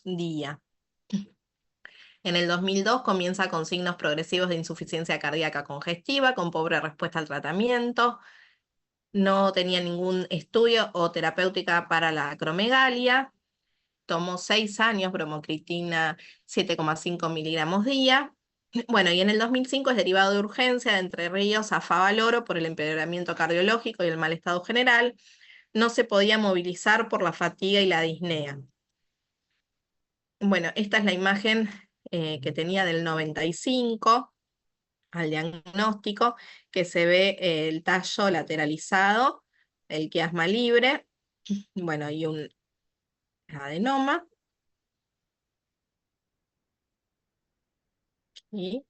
día. En el 2002 comienza con signos progresivos de insuficiencia cardíaca congestiva, con pobre respuesta al tratamiento. No tenía ningún estudio o terapéutica para la acromegalia. Tomó 6 años, bromocriptina 7,5 miligramos día. Bueno, y en el 2005 es derivado de urgencia de Entre Ríos a Favaloro por el empeoramiento cardiológico y el mal estado general. No se podía movilizar por la fatiga y la disnea. Bueno, esta es la imagen que tenía del 95 al diagnóstico, que se ve el tallo lateralizado, el quiasma libre, bueno, y un adenoma. Y,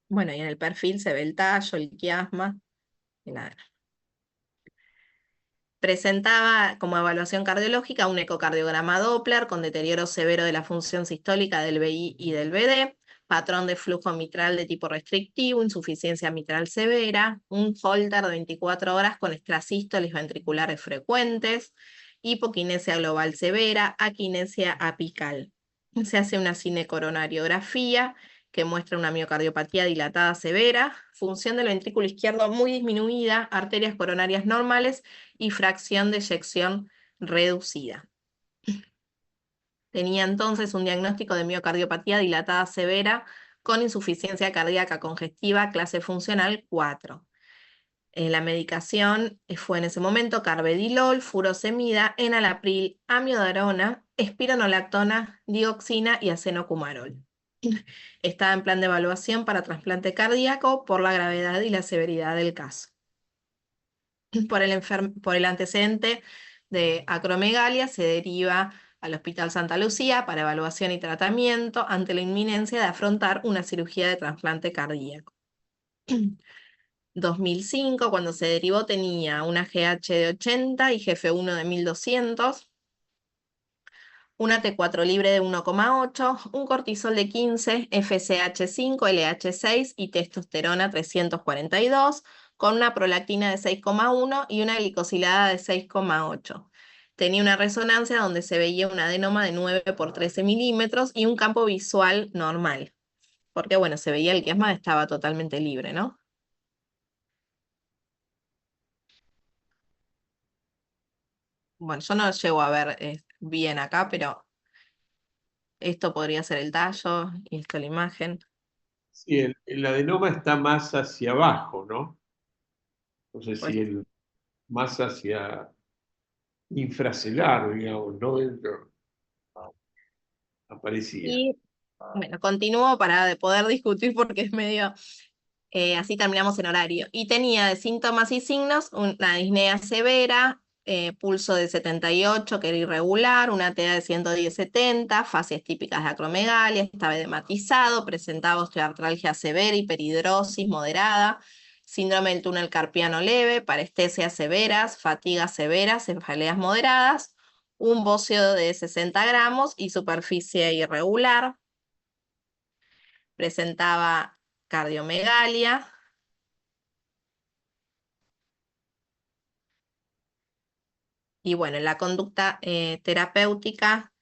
bueno, y en el perfil se ve el tallo, el quiasma, y nada. Presentaba como evaluación cardiológica un ecocardiograma Doppler con deterioro severo de la función sistólica del BI y del BD, patrón de flujo mitral de tipo restrictivo, insuficiencia mitral severa, un Holter de 24 horas con extrasístoles ventriculares frecuentes, hipoquinesia global severa, aquinesia apical. Se hace una cinecoronariografía que muestra una miocardiopatía dilatada severa, función del ventrículo izquierdo muy disminuida, arterias coronarias normales y fracción de eyección reducida. Tenía entonces un diagnóstico de miocardiopatía dilatada severa con insuficiencia cardíaca congestiva clase funcional 4. La medicación fue en ese momento carvedilol, furosemida, enalapril, amiodarona, espironolactona, dioxina y acenocumarol. Estaba en plan de evaluación para trasplante cardíaco por la gravedad y la severidad del caso. Por el antecedente de acromegalia se deriva al Hospital Santa Lucía para evaluación y tratamiento ante la inminencia de afrontar una cirugía de trasplante cardíaco. 2005, cuando se derivó, tenía una GH de 80 y GF1 de 1200, una T4 libre de 1,8, un cortisol de 15, FSH5, LH6 y testosterona 342, con una prolactina de 6,1 y una glicosilada de 6,8. Tenía una resonancia donde se veía un adenoma de 9 por 13 milímetros y un campo visual normal, porque bueno, se veía el quiasma estaba totalmente libre, ¿no? Bueno, yo no llego a ver bien acá, pero esto podría ser el tallo y esto la imagen. Sí, el adenoma está más hacia abajo, ¿no? No sé Pues, si más hacia infracelular, digamos, no dentro, aparecía. y bueno, continúo para poder discutir porque es medio, así terminamos en horario. Y tenía de síntomas y signos una disnea severa, pulso de 78 que era irregular, una TEA de 110-70, fases típicas de acromegalia, estaba edematizado, presentaba osteoartralgia severa, hiperhidrosis moderada, síndrome del túnel carpiano leve, parestesias severas, fatigas severas, cefaleas moderadas, un bocio de 60 gramos y superficie irregular. Presentaba cardiomegalia. Y bueno, la conducta terapéutica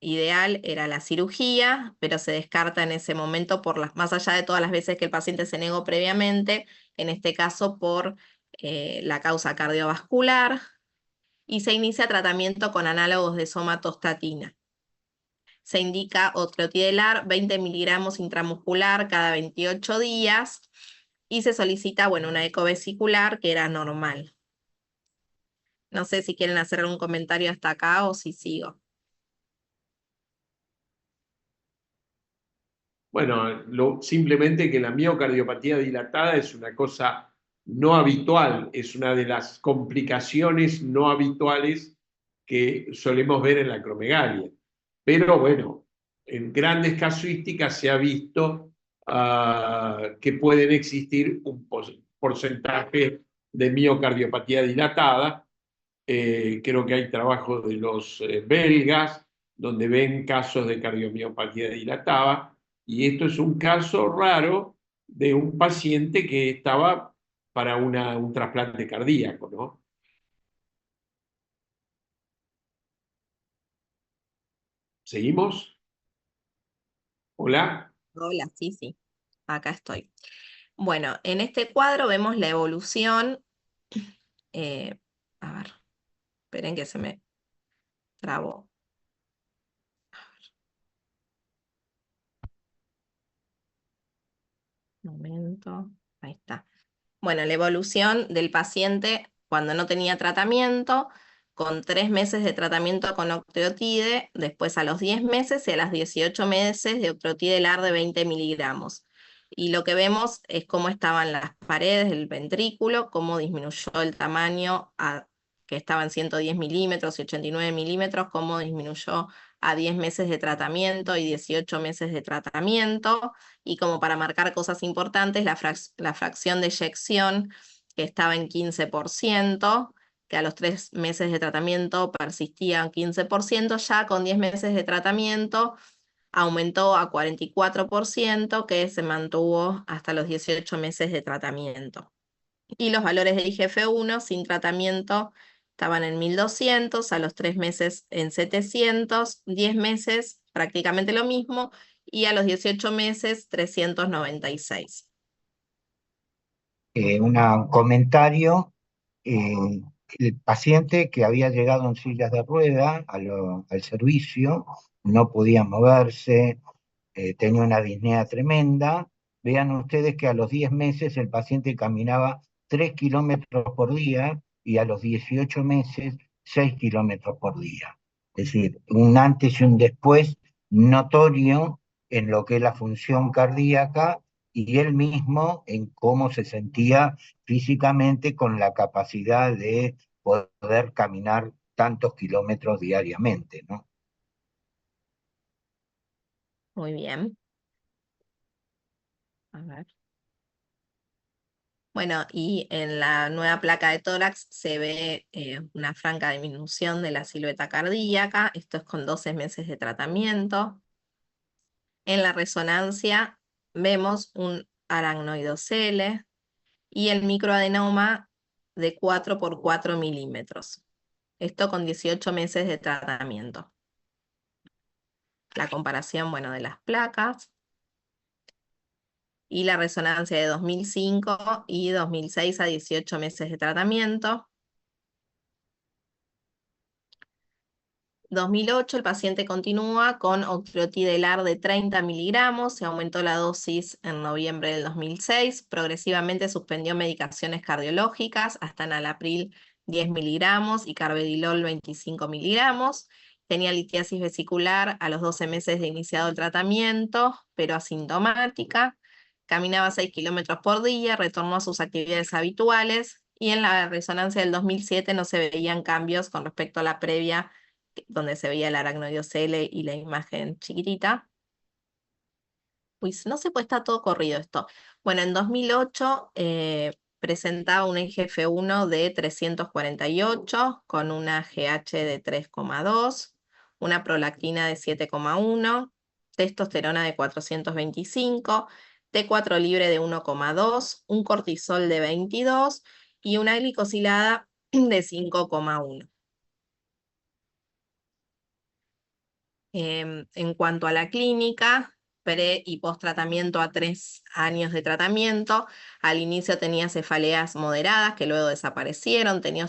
ideal era la cirugía, pero se descarta en ese momento más allá de todas las veces que el paciente se negó previamente, en este caso por la causa cardiovascular, y se inicia tratamiento con análogos de somatostatina. Se indica oclotidelar 20 miligramos intramuscular cada 28 días y se solicita, bueno, una ecovesicular que era normal. No sé si quieren hacer algún comentario hasta acá o si sigo. Bueno, simplemente que la miocardiopatía dilatada es una cosa no habitual, es una de las complicaciones no habituales que solemos ver en la acromegalia. Pero bueno, en grandes casuísticas se ha visto que pueden existir un porcentaje de miocardiopatía dilatada. Creo que hay trabajos de los belgas donde ven casos de cardiomiopatía dilatada, y esto es un caso raro de un paciente que estaba para un trasplante cardíaco, ¿no? ¿Seguimos? ¿Hola? Hola, sí, sí, acá estoy. Bueno, en este cuadro vemos la evolución. eh, a ver, esperen que se me trabó. Un momento, ahí está. Bueno, la evolución del paciente cuando no tenía tratamiento, con 3 meses de tratamiento con octreotide, después a los 10 meses y a los 18 meses de octreotide LAR de 20 miligramos. Y lo que vemos es cómo estaban las paredes del ventrículo, cómo disminuyó el tamaño que estaba en 110 milímetros y 89 milímetros, cómo disminuyó a 10 meses de tratamiento y 18 meses de tratamiento, y como para marcar cosas importantes, la fracción de eyección, que estaba en 15%, que a los 3 meses de tratamiento persistía en 15%, ya con 10 meses de tratamiento aumentó a 44%, que se mantuvo hasta los 18 meses de tratamiento. Y los valores de IGF-1 sin tratamiento estaban en 1200, a los 3 meses en 700, 10 meses prácticamente lo mismo, y a los 18 meses 396. Un comentario, eh, el paciente que había llegado en sillas de rueda al servicio, no podía moverse, tenía una disnea tremenda. Vean ustedes que a los 10 meses el paciente caminaba 3 kilómetros por día y a los 18 meses 6 kilómetros por día. Es decir, un antes y un después notorio en lo que es la función cardíaca y él mismo en cómo se sentía físicamente con la capacidad de poder caminar tantos kilómetros diariamente, ¿no? Muy bien. A ver. Bueno, y en la nueva placa de tórax se ve una franca disminución de la silueta cardíaca. Esto es con 12 meses de tratamiento. En la resonancia vemos un aracnoidocele y el microadenoma de 4 por 4 milímetros. Esto con 18 meses de tratamiento. La comparación, bueno, de las placas y la resonancia de 2005 y 2006 a 18 meses de tratamiento. 2008 el paciente continúa con octreotide LAR de 30 miligramos, se aumentó la dosis en noviembre del 2006, progresivamente suspendió medicaciones cardiológicas hasta enalapril 10 miligramos y carvedilol 25 miligramos, tenía litiasis vesicular a los 12 meses de iniciado el tratamiento, pero asintomática, caminaba 6 kilómetros por día, retornó a sus actividades habituales y en la resonancia del 2007 no se veían cambios con respecto a la previa donde se veía el aracnoideocele y la imagen chiquitita. Uy, no sé, pues está todo corrido esto. Bueno, en 2008 presentaba un IGF-1 de 348 con una GH de 3,2, una prolactina de 7,1, testosterona de 425, T4 libre de 1,2, un cortisol de 22 y una glicosilada de 5,1. En cuanto a la clínica, pre y post tratamiento a 3 años de tratamiento, al inicio tenía cefaleas moderadas que luego desaparecieron, tenía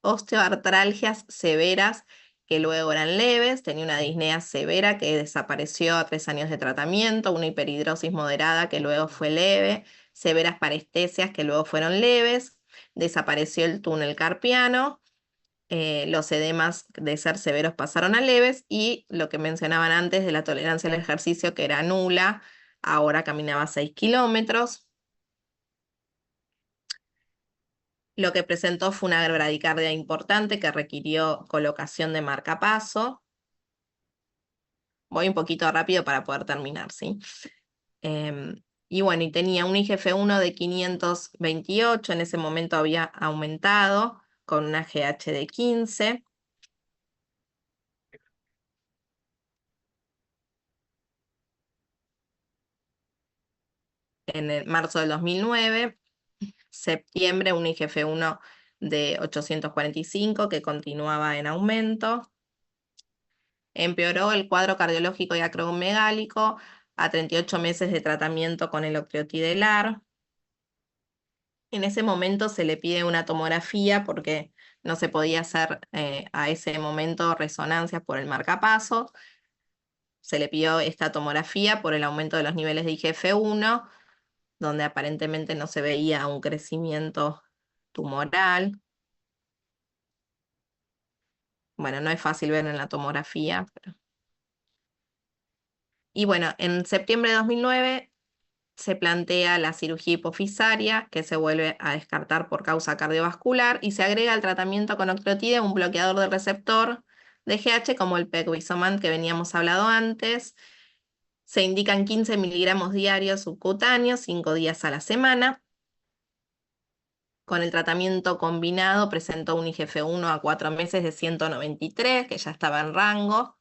osteoartralgias severas que luego eran leves, tenía una disnea severa que desapareció a 3 años de tratamiento, una hiperhidrosis moderada que luego fue leve, severas parestesias que luego fueron leves, desapareció el túnel carpiano. Los edemas de ser severos pasaron a leves y lo que mencionaban antes de la tolerancia al ejercicio, que era nula, ahora caminaba 6 kilómetros. Lo que presentó fue una bradicardia importante que requirió colocación de marcapaso. Voy un poquito rápido para poder terminar, ¿sí? Y bueno, y tenía un IGF-1 de 528, en ese momento había aumentado con una GH de 15. En el marzo del 2009, septiembre, un IGF-1 de 845 que continuaba en aumento. Empeoró el cuadro cardiológico y acromegálico a 38 meses de tratamiento con el octreotide-LAR. En ese momento se le pide una tomografía porque no se podía hacer a ese momento resonancias por el marcapasos. Se le pidió esta tomografía por el aumento de los niveles de IGF-1, donde aparentemente no se veía un crecimiento tumoral. Bueno, no es fácil ver en la tomografía. Y bueno, en septiembre de 2009 se plantea la cirugía hipofisaria, que se vuelve a descartar por causa cardiovascular, y se agrega al tratamiento con octreotide un bloqueador del receptor de GH como el pegvisomant que veníamos hablado antes. Se indican 15 miligramos diarios subcutáneos, 5 días a la semana. Con el tratamiento combinado presentó un IGF-1 a 4 meses de 193, que ya estaba en rango.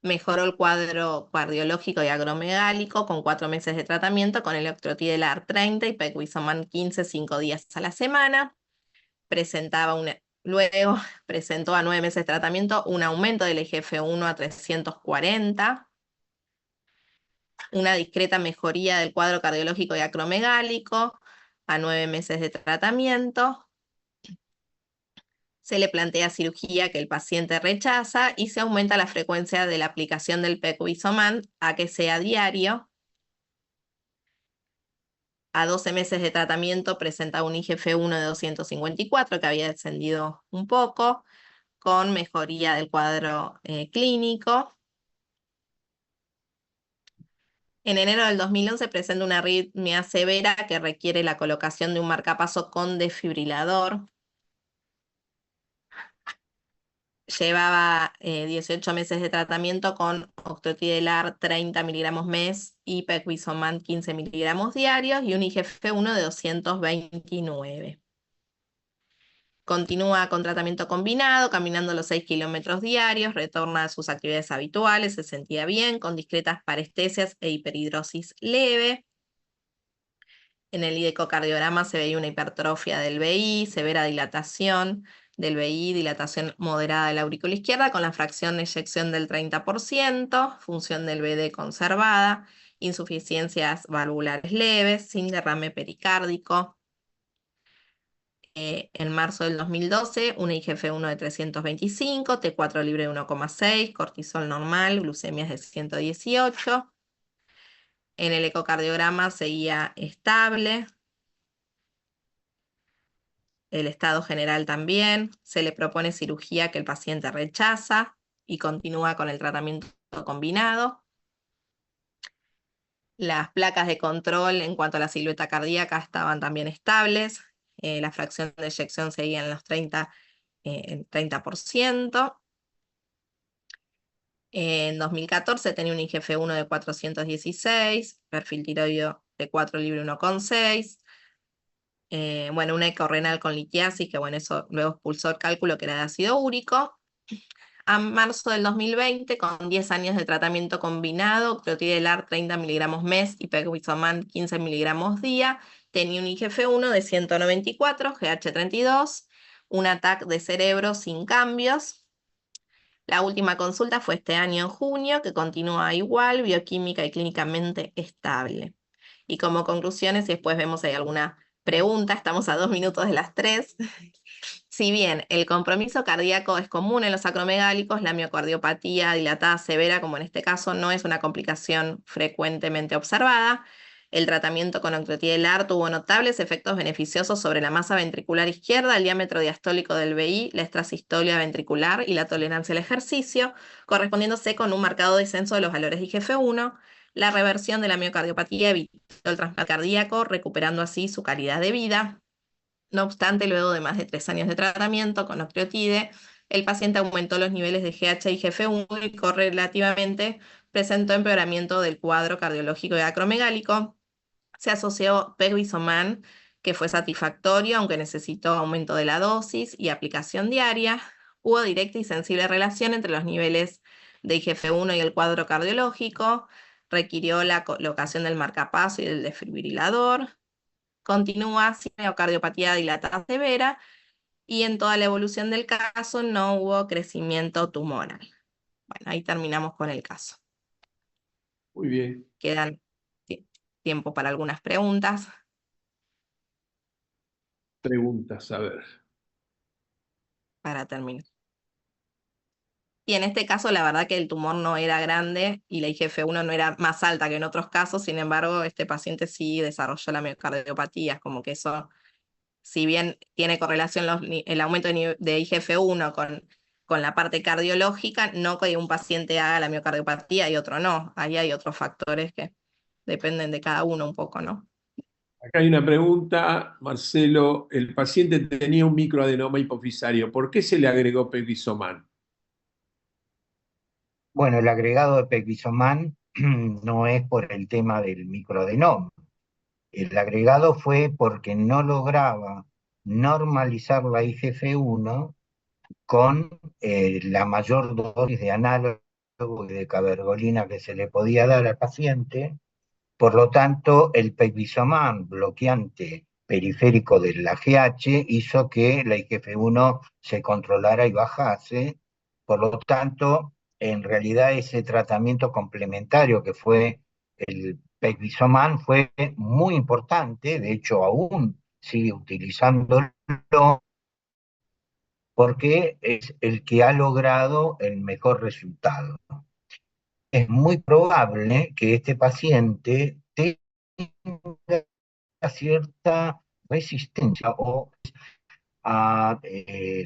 Mejoró el cuadro cardiológico y agromegálico con 4 meses de tratamiento con el octreotide-LAR 30 y pegvisomant 15, 5 días a la semana. Luego presentó a 9 meses de tratamiento un aumento del IGF-1 a 340. Una discreta mejoría del cuadro cardiológico y acromegálico a 9 meses de tratamiento. Se le plantea cirugía que el paciente rechaza y se aumenta la frecuencia de la aplicación del pegvisomant a que sea diario. A 12 meses de tratamiento presenta un IGF-1 de 254 que había descendido un poco, con mejoría del cuadro clínico. En enero del 2011 presenta una arritmia severa que requiere la colocación de un marcapaso con desfibrilador. Llevaba 18 meses de tratamiento con octreotide-LAR 30 miligramos mes y pegvisomant 15 miligramos diarios y un IGF-1 de 229. Continúa con tratamiento combinado, caminando los 6 kilómetros diarios, retorna a sus actividades habituales, se sentía bien, con discretas parestesias e hiperhidrosis leve. En el ecocardiograma se veía una hipertrofia del VI, severa dilatación del VI, dilatación moderada de la aurícula izquierda, con la fracción de eyección del 30%, función del BD conservada, insuficiencias valvulares leves, sin derrame pericárdico. En marzo del 2012, una IGF-1 de 325, T4 libre de 1,6, cortisol normal, glucemias de 118. En el ecocardiograma seguía estable. El estado general también. Se le propone cirugía que el paciente rechaza y continúa con el tratamiento combinado. Las placas de control en cuanto a la silueta cardíaca estaban también estables. La fracción de eyección seguía en los 30%. En 2014 tenía un IGF-1 de 416, perfil tiroideo de 4 libre 1,6. Bueno, una ecorrenal con litiasis, que bueno, eso luego expulsó el cálculo que era de ácido úrico. A marzo del 2020, con 10 años de tratamiento combinado, octreotide-LAR 30 miligramos mes y pegvisomant 15 miligramos día, tenía un IGF-1 de 194, GH32, un ataque de cerebro sin cambios. La última consulta fue este año en junio, que continúa igual, bioquímica y clínicamente estable. Y como conclusiones, y después vemos si hay alguna pregunta, estamos a 2 minutos de las 3. Si bien el compromiso cardíaco es común en los acromegálicos, la miocardiopatía dilatada severa, como en este caso, no es una complicación frecuentemente observada. El tratamiento con octreotide-LAR tuvo notables efectos beneficiosos sobre la masa ventricular izquierda, el diámetro diastólico del VI, la extrasistolia ventricular y la tolerancia al ejercicio, correspondiéndose con un marcado descenso de los valores de IGF-1. La reversión de la miocardiopatía evitó el trasplante cardíaco, recuperando así su calidad de vida. No obstante, luego de más de 3 años de tratamiento con octreotide, el paciente aumentó los niveles de GH y IGF-1 y correlativamente presentó empeoramiento del cuadro cardiológico y acromegálico. Se asoció pegvisomant, que fue satisfactorio, aunque necesitó aumento de la dosis y aplicación diaria. Hubo directa y sensible relación entre los niveles de IGF-1 y el cuadro cardiológico. Requirió la colocación del marcapaso y del desfibrilador. Continúa sin miocardiopatía dilatada severa y en toda la evolución del caso no hubo crecimiento tumoral. Bueno, ahí terminamos con el caso. Muy bien. Quedan tiempo para algunas preguntas. Preguntas, a ver. Para terminar. Y en este caso, la verdad que el tumor no era grande y la IGF-1 no era más alta que en otros casos, sin embargo, este paciente sí desarrolló la miocardiopatía, es como que eso, si bien tiene correlación el aumento de IGF-1 con la parte cardiológica, no que un paciente haga la miocardiopatía y otro no. Ahí hay otros factores que dependen de cada uno un poco, ¿no? Acá hay una pregunta, Marcelo. El paciente tenía un microadenoma hipofisario. ¿Por qué se le agregó pegvisoman? Bueno, el agregado de pegvisomán no es por el tema del microadenoma. El agregado fue porque no lograba normalizar la IGF-1 con la mayor dosis de análogo y de cabergolina que se le podía dar al paciente. Por lo tanto, el pegvisomán, bloqueante periférico del AGH, hizo que la IGF-1 se controlara y bajase. Por lo tanto, en realidad ese tratamiento complementario que fue el pegvisomán fue muy importante, de hecho aún sigue utilizándolo porque es el que ha logrado el mejor resultado. Es muy probable que este paciente tenga cierta resistencia o a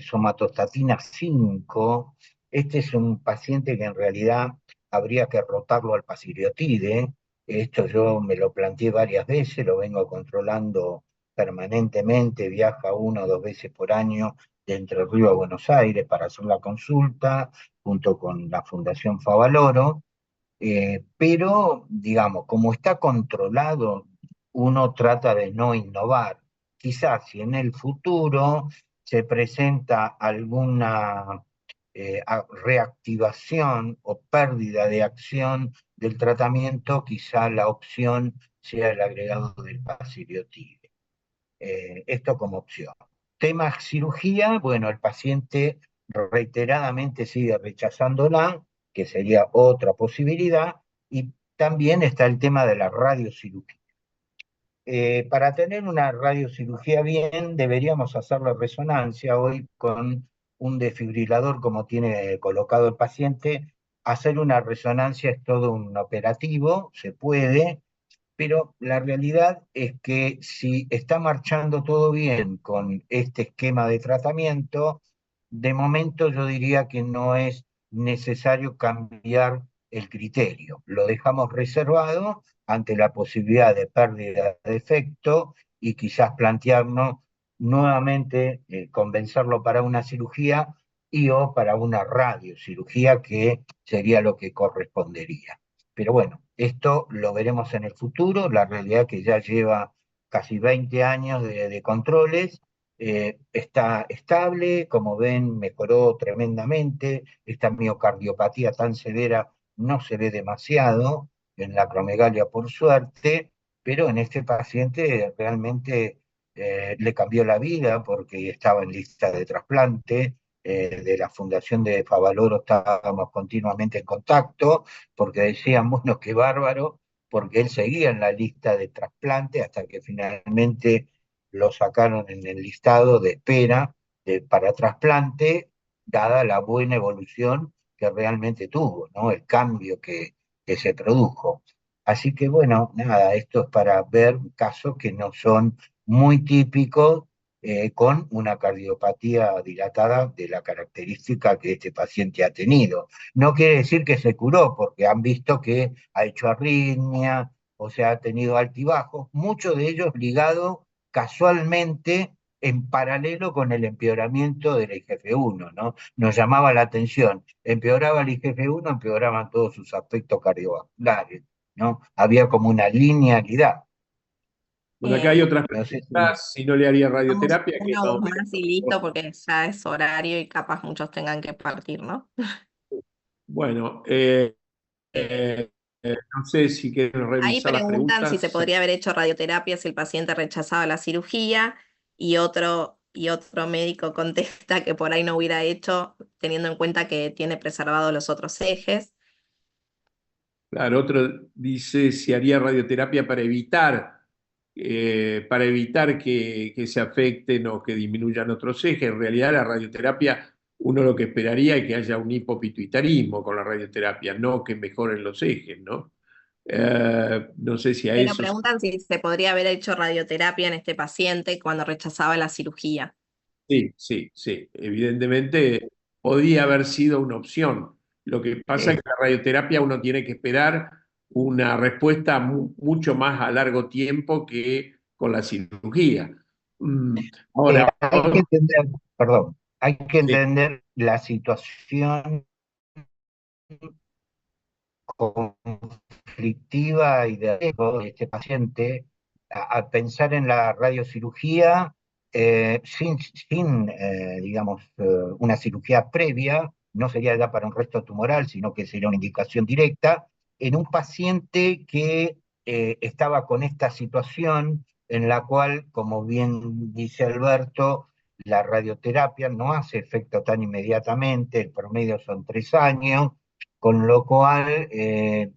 somatostatina 5. Este es un paciente que en realidad habría que rotarlo al pasiriotide. Esto yo me lo planteé varias veces, lo vengo controlando permanentemente, viaja 1 o 2 veces por año de Entre Ríos a Buenos Aires para hacer la consulta, junto con la Fundación Favaloro. Pero, digamos, como está controlado, uno trata de no innovar. Quizás si en el futuro se presenta alguna reactivación o pérdida de acción del tratamiento, quizá la opción sea el agregado del pasiriotide. Esto como opción. Tema cirugía, bueno, el paciente reiteradamente sigue rechazándola, que sería otra posibilidad, y también está el tema de la radiocirugía. Para tener una radiocirugía bien, deberíamos hacer la resonancia hoy con un desfibrilador como tiene colocado el paciente. Hacer una resonancia es todo un operativo, se puede, pero la realidad es que si está marchando todo bien con este esquema de tratamiento, de momento yo diría que no es necesario cambiar el criterio. Lo dejamos reservado ante la posibilidad de pérdida de efecto y quizás plantearnos nuevamente convencerlo para una cirugía y o para una radiocirugía, que sería lo que correspondería. Pero bueno, esto lo veremos en el futuro. La realidad es que ya lleva casi 20 años de controles, está estable, como ven, mejoró tremendamente. Esta miocardiopatía tan severa no se ve demasiado en la acromegalia, por suerte, pero en este paciente realmente le cambió la vida porque estaba en lista de trasplante. De la Fundación de Favaloro estábamos continuamente en contacto porque decían, bueno, qué bárbaro, porque él seguía en la lista de trasplante hasta que finalmente lo sacaron en el listado de espera para trasplante, dada la buena evolución que realmente tuvo, ¿no? El cambio que se produjo. Así que bueno, nada, esto es para ver casos que no son muy típicos, con una cardiopatía dilatada de la característica que este paciente ha tenido. No quiere decir que se curó, porque han visto que ha hecho arritmia, o sea, ha tenido altibajos, muchos de ellos ligados casualmente en paralelo con el empeoramiento del IGF-1, ¿no? Nos llamaba la atención, empeoraba el IGF-1, empeoraban todos sus aspectos cardiovasculares, ¿no? Había como una linealidad. Bueno, acá hay otras No sé si... preguntas. Si no le haría Vamos radioterapia, que una más voz o menos. más y listo, porque ya es horario y capaz muchos tengan que partir, ¿no? Bueno, no sé si quieren Ahí revisar las preguntan si se preguntas. podría haber hecho radioterapia si el paciente rechazaba la cirugía, y otro y otro médico contesta que por ahí no hubiera hecho, teniendo en cuenta que tiene preservados los otros ejes. Claro, otro dice si haría radioterapia para evitar que se afecten o que disminuyan otros ejes. En realidad la radioterapia, uno lo que esperaría es que haya un hipopituitarismo con la radioterapia, no que mejoren los ejes, ¿no? No sé si a Pero eso... preguntan si se podría haber hecho radioterapia en este paciente cuando rechazaba la cirugía. Sí, sí, sí. Evidentemente podría haber sido una opción. Lo que pasa es que la radioterapia uno tiene que esperar una respuesta mucho más a largo tiempo que con la cirugía. Ahora, Hay que entender, perdón, hay que sí, entender la situación conflictiva y de riesgo de este paciente a pensar en la radiocirugía sin digamos, una cirugía previa, no sería ya para un resto tumoral, sino que sería una indicación directa, en un paciente que estaba con esta situación en la cual, como bien dice Alberto, la radioterapia no hace efecto tan inmediatamente, el promedio son 3 años, con lo cual,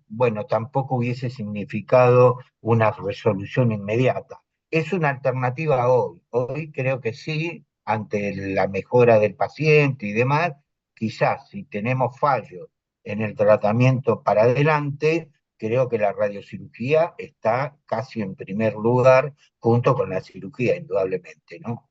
bueno, tampoco hubiese significado una resolución inmediata. Es una alternativa hoy. Hoy creo que sí, ante la mejora del paciente y demás, quizás si tenemos fallos en el tratamiento para adelante, creo que la radiocirugía está casi en primer lugar junto con la cirugía, indudablemente, ¿no?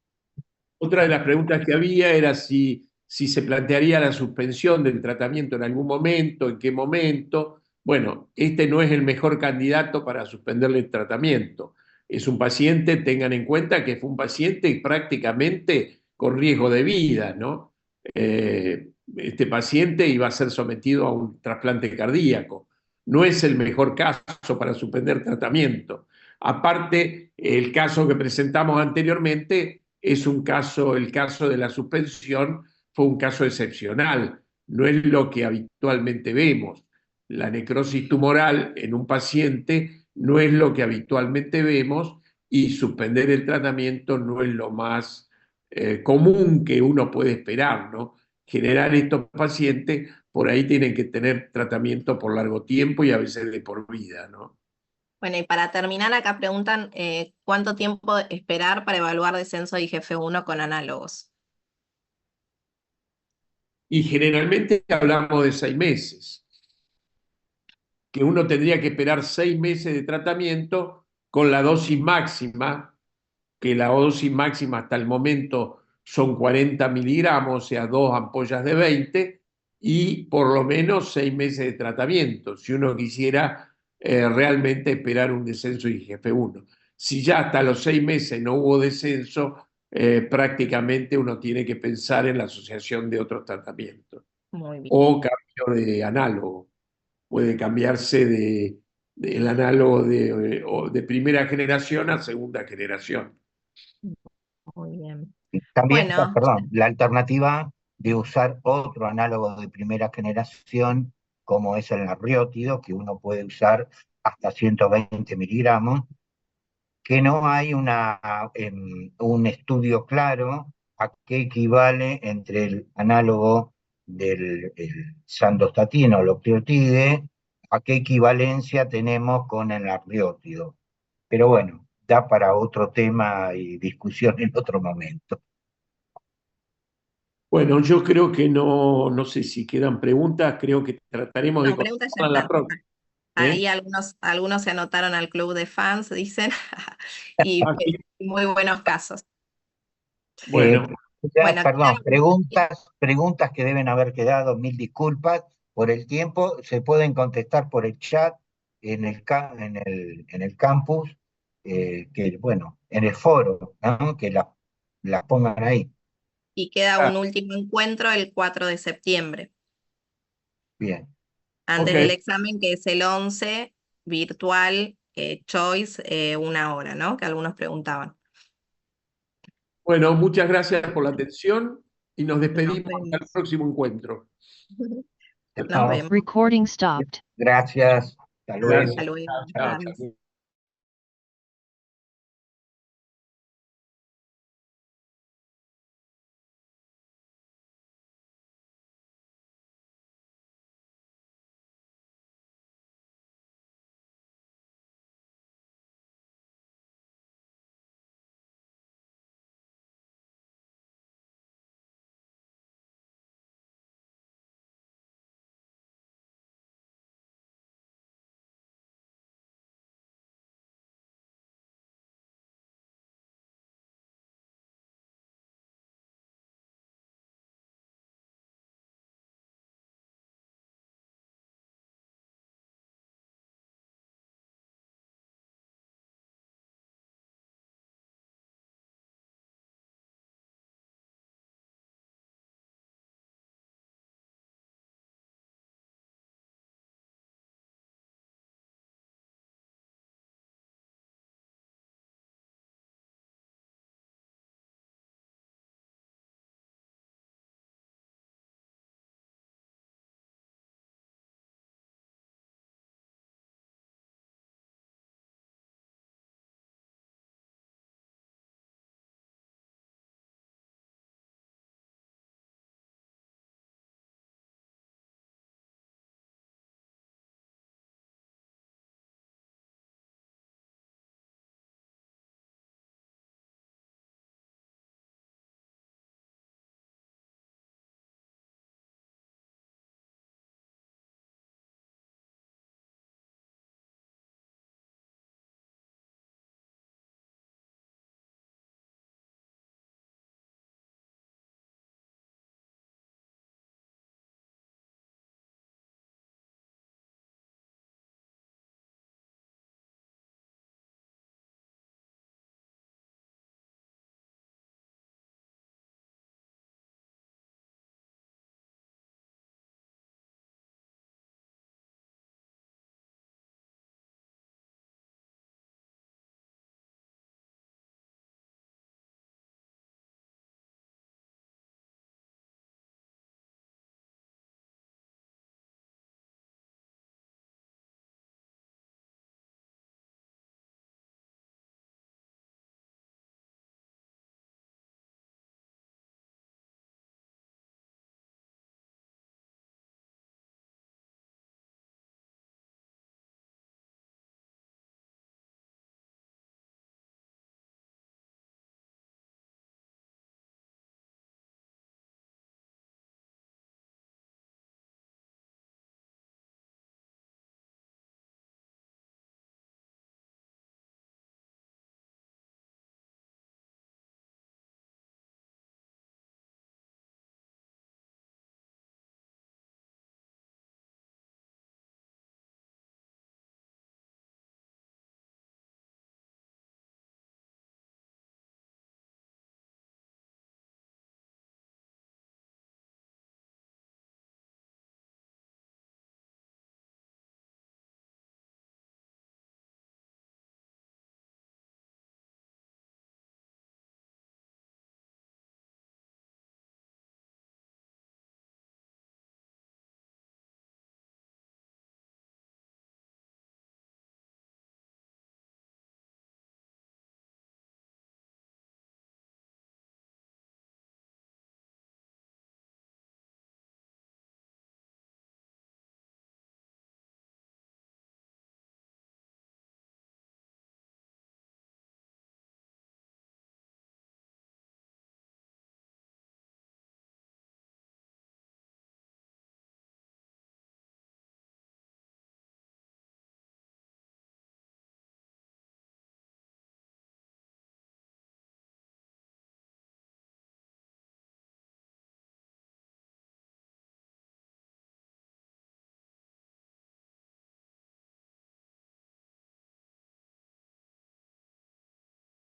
otra de las preguntas que había era si se plantearía la suspensión del tratamiento en algún momento, en qué momento. Bueno, este no es el mejor candidato para suspenderle el tratamiento. Es un paciente, tengan en cuenta que fue un paciente prácticamente con riesgo de vida, ¿no? Este paciente iba a ser sometido a un trasplante cardíaco. No es el mejor caso para suspender tratamiento. Aparte, el caso que presentamos anteriormente es un caso, el caso de la suspensión fue un caso excepcional, no es lo que habitualmente vemos. La necrosis tumoral en un paciente no es lo que habitualmente vemos y suspender el tratamiento no es lo más común que uno puede esperar, ¿no? General, estos pacientes por ahí tienen que tener tratamiento por largo tiempo y a veces de por vida, ¿no? Bueno, y para terminar, acá preguntan cuánto tiempo esperar para evaluar descenso de IGF-1 con análogos. Y generalmente hablamos de 6 meses, que uno tendría que esperar 6 meses de tratamiento con la dosis máxima, que la dosis máxima hasta el momento son 40 miligramos, o sea, 2 ampollas de 20, y por lo menos 6 meses de tratamiento, si uno quisiera realmente esperar un descenso de IGF-1. Si ya hasta los 6 meses no hubo descenso, prácticamente uno tiene que pensar en la asociación de otros tratamientos Muy bien, o cambio de análogo. Puede cambiarse del análogo de primera generación a segunda generación. muy bien. Y también, Bueno, perdón, la alternativa de usar otro análogo de primera generación, como es el narriótido, que uno puede usar hasta 120 miligramos, que no hay un estudio claro a qué equivale entre el análogo del el sandostatina o loctioide, a qué equivalencia tenemos con el narriótido. Pero bueno, da para otro tema y discusión en otro momento. Bueno, yo creo que no, no sé si quedan preguntas, creo que trataremos de no, preguntas ya contestar la están. próxima. ¿Eh? Ahí algunos se anotaron al club de fans, dicen, y Aquí, muy buenos casos. Eh, bueno, ya, Bueno, perdón, quedan- preguntas que deben haber quedado, mil disculpas por el tiempo, se pueden contestar por el chat en el campus, que bueno, en el foro, ¿no? Que las pongan ahí. y queda ah, un último encuentro el 4 de septiembre, Bien. antes ok. del examen, que es el 11 virtual, Choice, 1 hora, ¿no? Que algunos preguntaban. Bueno, muchas gracias por la atención y nos Nos despedimos hasta el vemos. próximo encuentro. Nos Chao. vemos. Recording stopped. Gracias. Hasta luego. Hasta Gracias. luego. Chao, Buenas chao, tardes. chao.